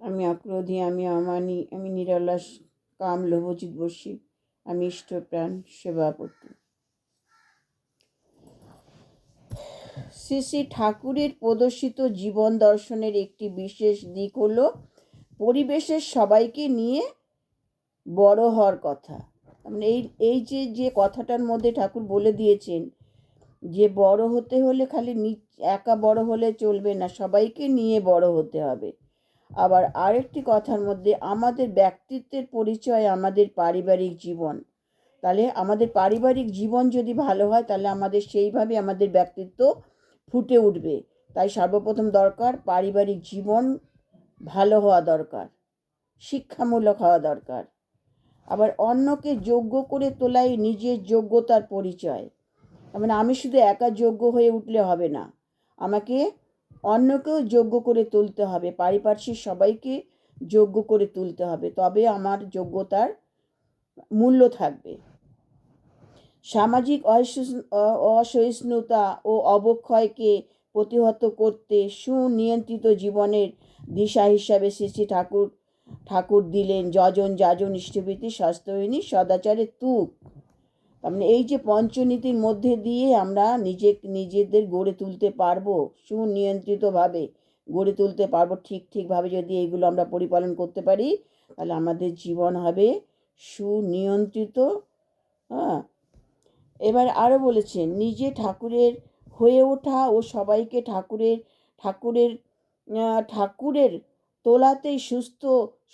আমি অক্রোধী, আমি অমানী, আমি নিরলস, কাম লোভজিৎবশী, আমি ইষ্টপ্রাণ সেবাপতি। শ্রী শ্রী ঠাকুরের প্রদর্শিত জীবন দর্শনের একটি বিশেষ দিক হলো পরিবেশের সবাইকে নিয়ে বড় হওয়ার কথা। মানে এই যে কথাটার মধ্যে ঠাকুর বলে দিয়েছেন যে বড় হতে হলে খালি একা বড় হলে চলবে না, সবাইকে নিয়ে বড় হতে হবে। আবার আরেকটি কথার মধ্যে আমাদের ব্যক্তিত্বের পরিচয় আমাদের পারিবারিক জীবন। তাহলে আমাদের পারিবারিক জীবন যদি ভালো হয় তাহলে আমাদের সেইভাবে আমাদের ব্যক্তিত্ব ফুটে উঠবে। তাই সর্বপ্রথম দরকার পারিবারিক জীবন ভালো হওয়া দরকার, শিক্ষামূলক হওয়া দরকার। আবার অন্যকে যোগ্য করে তোলাই নিজের যোগ্যতার পরিচয়। মানে আমি শুধু একা যোগ্য হয়ে উঠলে হবে না, আমাকে অন্যকেও যোগ্য করে তুলতে হবে, পারিপার্শ্বিক সবাইকে যোগ্য করে তুলতে হবে, তবে আমার যোগ্যতার মূল্য থাকবে। সামাজিক অসহিষ্ণুতা ও অবক্ষয়কে প্রতিহত করতে সুনিয়ন্ত্রিত জীবনের দিশা হিসাবে শ্রী শ্রী ঠাকুর দিলেন যজন যাজন ইষ্টভীতি স্বাস্থ্যহীনী সদাচারের তুক। মানে এই যে পঞ্চনীতির মধ্যে দিয়ে আমরা নিজেদের গড়ে তুলতে পারবো, সুনিয়ন্ত্রিতভাবে গড়ে তুলতে পারবো। ঠিকভাবে যদি এইগুলো আমরা পরিপালন করতে পারি তাহলে আমাদের জীবন হবে সুনিয়ন্ত্রিত। হ্যাঁ, এবার আরও বলেছেন নিজে ঠাকুরের হয়ে ওঠা ও সবাইকে ঠাকুরের তোলাতেই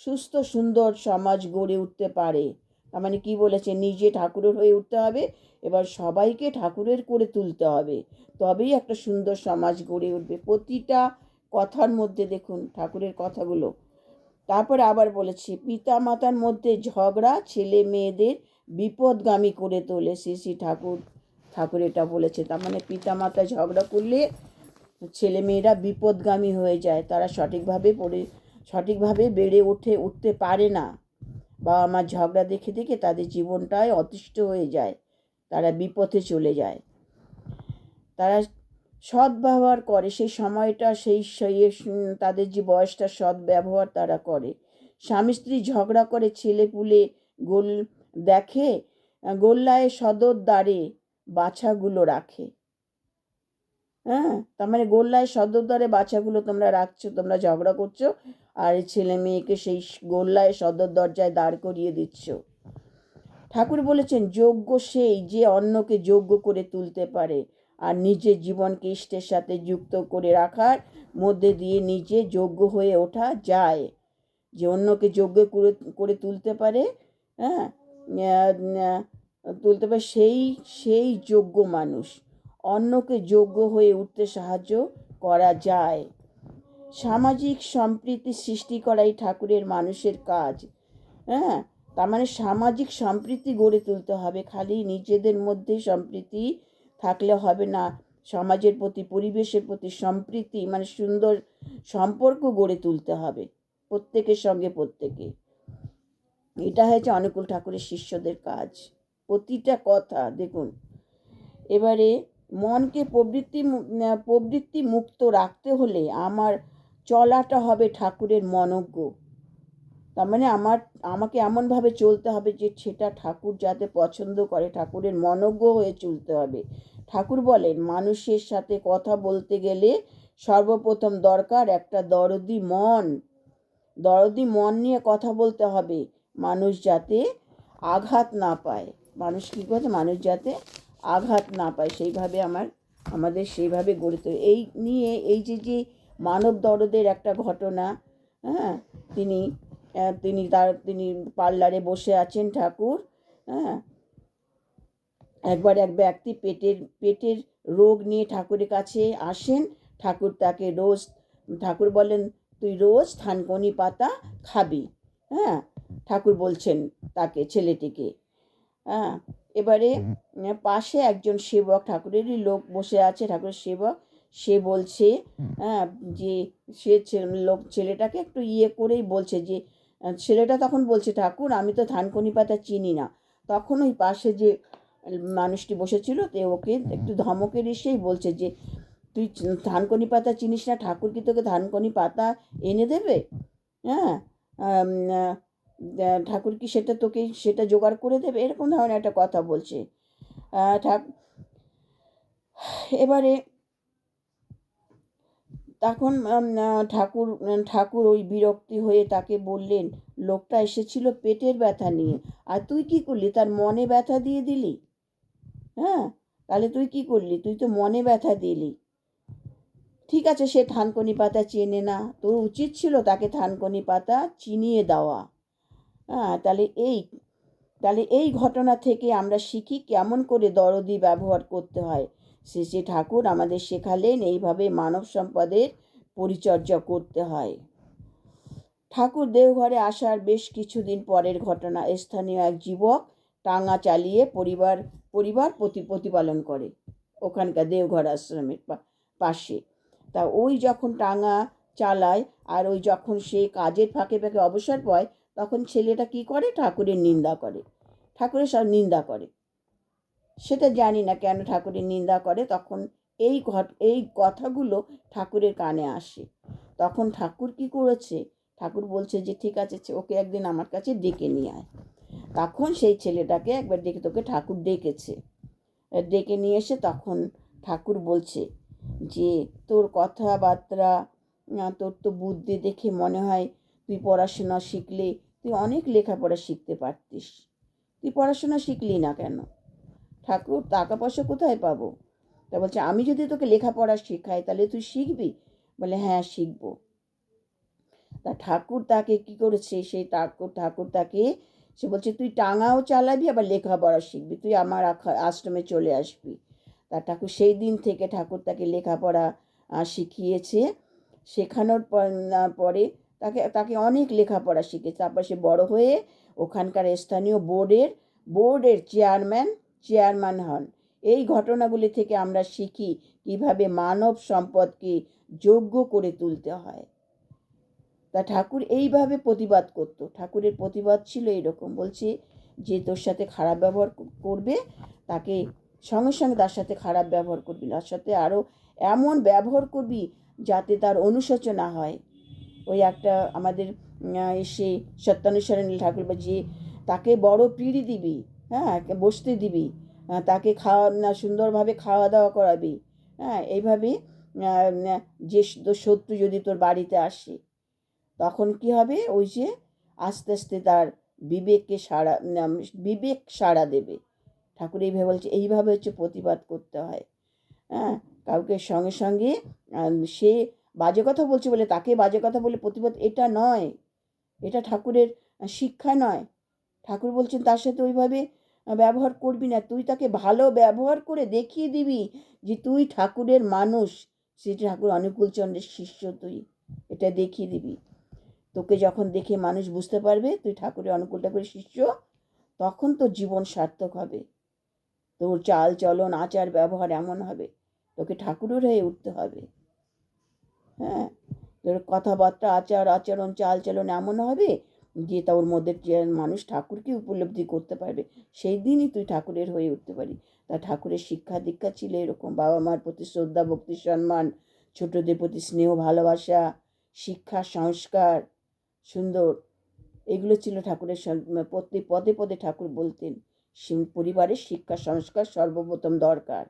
সুস্থ সুন্দর সমাজ গড়ে উঠতে পারে। তার মানে কি বলেছে, নিজে ঠাকুরের হয়ে উঠতে হবে, এবার সবাইকে ঠাকুরের করে তুলতে হবে, তবেই একটা সুন্দর সমাজ গড়ে উঠবে। প্রতিটা কথার মধ্যে দেখুন ঠাকুরের কথাগুলো। তারপরে আবার বলেছি পিতা মাতার মধ্যে ঝগড়া ছেলে মেয়েদের বিপদগামী করে তোলে। শ্রী শ্রী ঠাকুর এটা বলেছে। তার মানে পিতা মাতা ঝগড়া করলে ছেলে মেয়েরা বিপদগামী হয়ে যায়, তারা সঠিকভাবে বেড়ে উঠতে পারে না। বাবা মার ঝগড়া দেখে দেখে তাদের জীবনটাই অতিষ্ঠ হয়ে যায়, তারা বিপথে চলে যায়। তারা সদ্ব্যবহার করে সেই সময়টা, তাদের যে বয়সটা সদ্ব্যবহার তারা করে। স্বামী স্ত্রী ঝগড়া করে, ছেলে পুলে দেখে গোল্লায় সদর দ্বারে বাছাগুলো রাখে। হ্যাঁ, তার মানে গোল্লায় সদর দ্বারে বাচ্চাগুলো তোমরা রাখছো, তোমরা ঝগড়া করছো, আর ছেলে মেয়েকে সেই গোল্লায় সদর দরজায় দাঁড় করিয়ে দিচ্ছ। ঠাকুর বলেছেন যোগ্য সেই যে অন্যকে যোগ্য করে তুলতে পারে, আর নিজের জীবনকে ইষ্টের সাথে যুক্ত করে রাখার মধ্যে দিয়ে নিজে যোগ্য হয়ে ওঠা যায়। যে অন্যকে যোগ্য করে তুলতে পারে, হ্যাঁ, তুলতে পারে সেই যোগ্য মানুষ, অন্যকে যোগ্য হয়ে উঠতে সাহায্য করা যায়। সামাজিক সম্প্রীতি সৃষ্টি করাই ঠাকুরের মানুষের কাজ। হ্যাঁ, তার মানে সামাজিক সম্প্রীতি গড়ে তুলতে হবে, খালি নিজেদের মধ্যে সম্প্রীতি থাকলে হবে না, সমাজের প্রতি পরিবেশের প্রতি সম্প্রীতি মানে সুন্দর সম্পর্ক গড়ে তুলতে হবে প্রত্যেকের সঙ্গে প্রত্যেকে। এটা হয়েছে অনুকূল ঠাকুরের শিষ্যদের কাজ। প্রতিটা কথা দেখুন। এবারে মনকে প্রবৃত্তি মুক্ত রাখতে হলে আমার চলাটা হবে ঠাকুরের মনোজ্ঞ। তার মানে আমাকে এমনভাবে চলতে হবে যে সেটা ঠাকুর যাতে পছন্দ করে, ঠাকুরের মনোজ্ঞ হয়ে চলতে হবে। ঠাকুর বলেন মানুষের সাথে কথা বলতে গেলে সর্বপ্রথম দরকার একটা দরদি মন নিয়ে কথা বলতে হবে, মানুষ যাতে আঘাত না পায়। মানুষ কী করছে, মানুষ যাতে আঘাত না পায় সেইভাবে আমাদের সেইভাবে গড়ে তোলে। এই নিয়ে এই যে মানব দরদের একটা ঘটনা। হ্যাঁ, তিনি পার্লারে বসে আছেন ঠাকুর। হ্যাঁ, একবার এক ব্যক্তি পেটের রোগ নিয়ে ঠাকুরের কাছে আসেন। ঠাকুর বলেন তুই রোজ থানকুনি পাতা খাবি। হ্যাঁ, ঠাকুর বলছেন ছেলেটিকে। হ্যাঁ, এবারে পাশে একজন সেবক, ঠাকুরেরই লোক বসে আছে, ঠাকুরের সেবক, সে বলছে যে ছেলেটাকে একটু করেই বলছে যে ছেলেটা তখন বলছে ঠাকুর আমি তো থানকুনি পাতা চিনি না। তখন ওই পাশে যে মানুষটি বসেছিল ওকে একটু ধমকের এসেই বলছে যে তুই থানকুনি পাতা চিনিস না, ঠাকুর কি তোকে থানকুনি পাতা এনে দেবে? হ্যাঁ, আম, ঠাকুর কি সেটা তোকে সেটা জোগাড় করে দেবে, এরকম ধরনের একটা কথা বলছে। ঠাক এবারে তখন ঠাকুর ওই বিরক্তি হয়ে তাকে বললেন, লোকটা এসেছিল পেটের ব্যথা নিয়ে, আর তুই কি করলি, তার মনে ব্যথা দিয়ে দিলি। হ্যাঁ, তাহলে তুই কি করলি, তুই তো মনে ব্যথা দিলি। ঠিক আছে, সে থানকুনি পাতা চেনে না, তোর উচিত ছিল তাকে থানকুনি পাতা চিনিয়ে দেওয়া। হ্যাঁ, তাহলে এই ঘটনা থেকে আমরা শিখি কেমন করে দরদি ব্যবহার করতে হয়। শ্রী ঠাকুর আমাদের শেখালেন এইভাবে মানব সম্পদের পরিচর্যা করতে হয়। ঠাকুর দেওঘরে আসার বেশ কিছুদিন পরের ঘটনা। স্থানীয় এক যুবক টাঙা চালিয়ে পরিবার পরিবার প্রতিপালন করে ওখানকার দেওঘর আশ্রমের পাশে। তা ওই যখন টাঙা চালায়, আর ওই যখন সে কাজের ফাঁকে ফাঁকে অবসর পায়, তখন ছেলেটা কি করে, ঠাকুরের নিন্দা করে, ঠাকুরের সব নিন্দা করে। সেটা জানি না কেন ঠাকুরের নিন্দা করে। তখন এই কথাগুলো ঠাকুরের কানে আসে। তখন ঠাকুর কি করেছে, ঠাকুর বলছে যে ঠিক আছে, ওকে একদিন আমার কাছে ডেকে নিয়ে আয়। তখন সেই ছেলেটাকে একবার তোকে ঠাকুর ডেকেছে। ডেকে নিয়ে এসে তখন ঠাকুর বলছে যে তোর কথাবার্তা, তোর তো বুদ্ধি দেখে মনে হয় তুই পড়াশোনা শিখলে তুই অনেক লেখাপড়া শিখতে পারতিস, তুই পড়াশোনা শিখলি না কেন। ঠাকুর, টাকা পয়সা কোথায় পাবো। তা বলছে, আমি যদি তোকে লেখাপড়া শেখাই তাহলে তুই শিখবি। বলে, হ্যাঁ শিখবো। তা ঠাকুর তাকে কি করেছে, সেই ঠাকুর তাকে সে বলছে, তুই টাঙাও চালাবি আবার লেখাপড়া শিখবি, তুই আমার আশ্রমে চলে আসবি। তা ঠাকুর সেই দিন থেকে ঠাকুর তাকে লেখাপড়া শিখিয়েছে। শেখানোর পরে তাকে তাকে অনেক লেখাপড়া শিখেছে। তারপর সে বড় হয়ে ওখানকার স্থানীয় বোর্ডের চেয়ারম্যান হন। এই ঘটনাগুলি থেকে আমরা শিখি কিভাবে মানব সম্পদকে যোগ্য করে তুলতে হয়। তা ঠাকুর এইভাবে প্রতিবাদ করত। ঠাকুরের প্রতিবাদ ছিল এরকম, বলছে যে তোর সাথে খারাপ ব্যবহার করবে, তাকে সঙ্গে সঙ্গে তার সাথে খারাপ ব্যবহার করবি, তার সাথে আরও এমন ব্যবহার করবি যাতে তার অনুশোচনা হয়। ওই একটা আমাদের এসে সত্যানুসরণী ঠাকুর যে তাকে বড় পিঁড়ি দিবি, হ্যাঁ বসতে দিবি, তাকে সুন্দরভাবে খাওয়া দাওয়া করাবি। হ্যাঁ, এইভাবে যে শত্রু যদি তোর বাড়িতে আসে, তখন কি হবে, ওই যে আস্তে আস্তে তার বিবেক সাড়া দেবে। ঠাকুর এইভাবে বলছে, এইভাবে হচ্ছে প্রতিবাদ করতে হয়। হ্যাঁ, কাউকে সঙ্গে সঙ্গে সে বাজে কথা বলছে বলে তাকে বাজে কথা বলে প্রতিবাদ, এটা নয়, এটা ঠাকুরের শিক্ষা নয়। ঠাকুর বলছেন তার সাথে ওইভাবে ব্যবহার করবি না, তুই তাকে ভালো ব্যবহার করে দেখিয়ে দিবি যে তুই ঠাকুরের মানুষ, সে ঠাকুর অনুকূলচন্দ্রের শিষ্য, তুই এটা দেখিয়ে দিবি। তোকে যখন দেখে মানুষ বুঝতে পারবে তুই ঠাকুরের অনুকূল ঠাকুরের শিষ্য, তখন তোর জীবন সার্থক হবে। তোর চাল চলন আচার ব্যবহার এমন হবে, তোকে ঠাকুরের হয়ে উঠতে হবে। হ্যাঁ, তোর কথাবার্তা আচরণ চাল চলন এমন হবে যে তোর মধ্যে মানুষ ঠাকুরকে উপলব্ধি করতে পারবে, সেই দিনই তুই ঠাকুরের হয়ে উঠতে পারি। তা ঠাকুরের শিক্ষা দীক্ষা ছিল এরকম, বাবা মার প্রতি শ্রদ্ধা ভক্তি সম্মান, ছোটদের প্রতি স্নেহ ভালোবাসা, শিক্ষা সংস্কার সুন্দর, এগুলো ছিল ঠাকুরের। প্রতি পদে পদে ঠাকুর বলতেন পরিবারের শিক্ষা সংস্কার সর্বপ্রথম দরকার,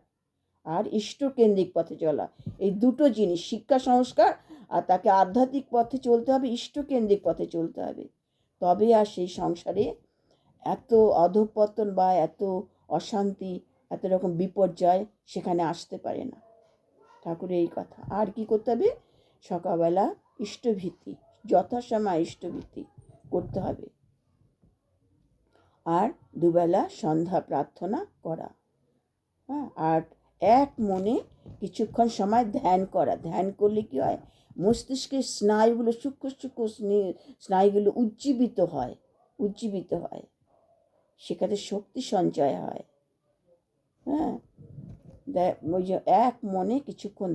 আর ইষ্টকেন্দ্রিক পথে চলা। এই দুটো জিনিস, শিক্ষা সংস্কার আর তাকে আধ্যাত্মিক পথে চলতে হবে, ইষ্টকেন্দ্রিক পথে চলতে হবে, তবে আর সেই সংসারে এত অধঃপতন বা এত অশান্তি, এত রকম বিপর্যয় সেখানে আসতে পারে না। ঠাকুরের এই কথা। আর কি করতে হবে, সকালবেলা ইষ্টভীতি, যথাসময় ইষ্টভীতি করতে হবে, আর দুবেলা সন্ধ্যা প্রার্থনা করা। হ্যাঁ, আর এক মনে কিছুক্ষণ সময় ধ্যান করা। ধ্যান করলে কি হয়, মস্তিষ্কের স্নায়ুগুলো সূক্ষ্ম সূক্ষ্ম স্নায়ুগুলো উজ্জীবিত হয়, সেখানে শক্তি সঞ্চয় হয়। হ্যাঁ, ওই যে এক মনে কিছুক্ষণ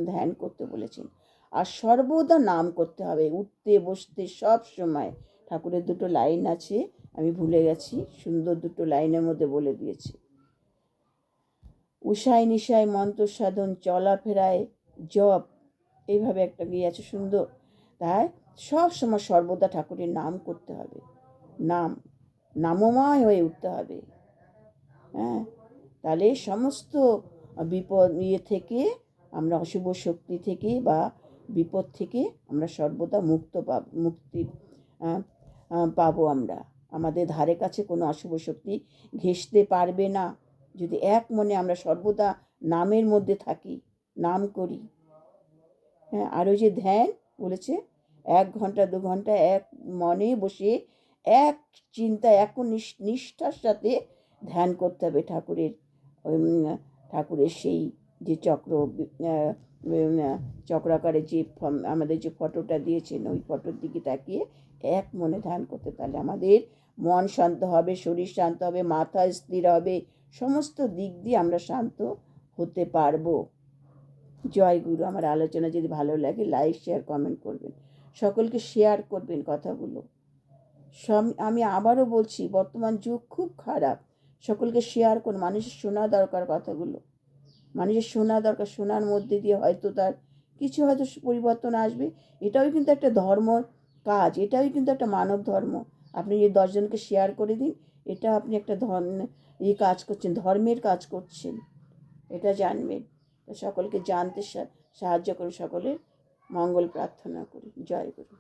ধ্যান করতে বলেছেন। আর সর্বদা নাম করতে হবে, উঠতে বসতে সব সময়। ঠাকুরের দুটো লাইন আছে, আমি ভুলে গেছি, সুন্দর দুটো লাইনের মধ্যে বলে দিয়েছি। উষায় নিশায় মন্ত্র সাধন, চলাফেরায় জপ, এইভাবে একটা গিয়ে আছে সুন্দর। তাই সব সময় সর্বদা ঠাকুরের নাম করতে হবে, নামময় হয়ে উঠতে হবে। হ্যাঁ, তাহলে সমস্ত বিপদ থেকে আমরা, অশুভ শক্তি থেকে বা বিপদ থেকে আমরা সর্বদা মুক্তি পাবো আমরা। আমাদের ধারে কাছে কোনো অশুভ শক্তি ঘেঁষতে পারবে না, যদি এক মনে আমরা সর্বদা নামের মধ্যে থাকি, নাম করি। হ্যাঁ, আর ওই যে ধ্যান বলেছে, 1 ঘন্টা 2 ঘন্টা এক মনে বসে এক চিন্তা, এক নিষ্ঠার সাথে ধ্যান করতে হবে ঠাকুরের সেই যে চক্রাকারে যে আমাদের যে ফটোটা দিয়েছেন, ওই ফটোর দিকে তাকিয়ে এক মনে ধ্যান করতে, তাহলে আমাদের মন শান্ত হবে, শরীর শান্ত হবে, মাথা স্থির হবে, সমস্ত দিক দিয়ে আমরা শান্ত হতে পারবো। জয় গুরু। আমার আলোচনা যদি ভালো লাগে লাইক শেয়ার কমেন্ট করবেন, সকলকে শেয়ার করবেন কথাগুলো। আমি আবারও বলছি, বর্তমান যুগ খুব খারাপ, সকলকে শেয়ার করুন। মানুষের শোনা দরকার কথাগুলো, মানুষের শোনা দরকার। শোনার মধ্যে দিয়ে হয়তো তার কিছু হয়তো পরিবর্তন আসবে। এটাও কিন্তু একটা ধর্ম কাজ, এটাও কিন্তু একটা মানব ধর্ম। আপনি যদি 10 জনকে শেয়ার করে দিন, এটা আপনি একটা কাজ করছেন, ধর্মের কাজ করছেন, এটা জানবেন। সকলকে জানতে সাহায্য করুন, সকলের মঙ্গল প্রার্থনা করি। জয় গুরু।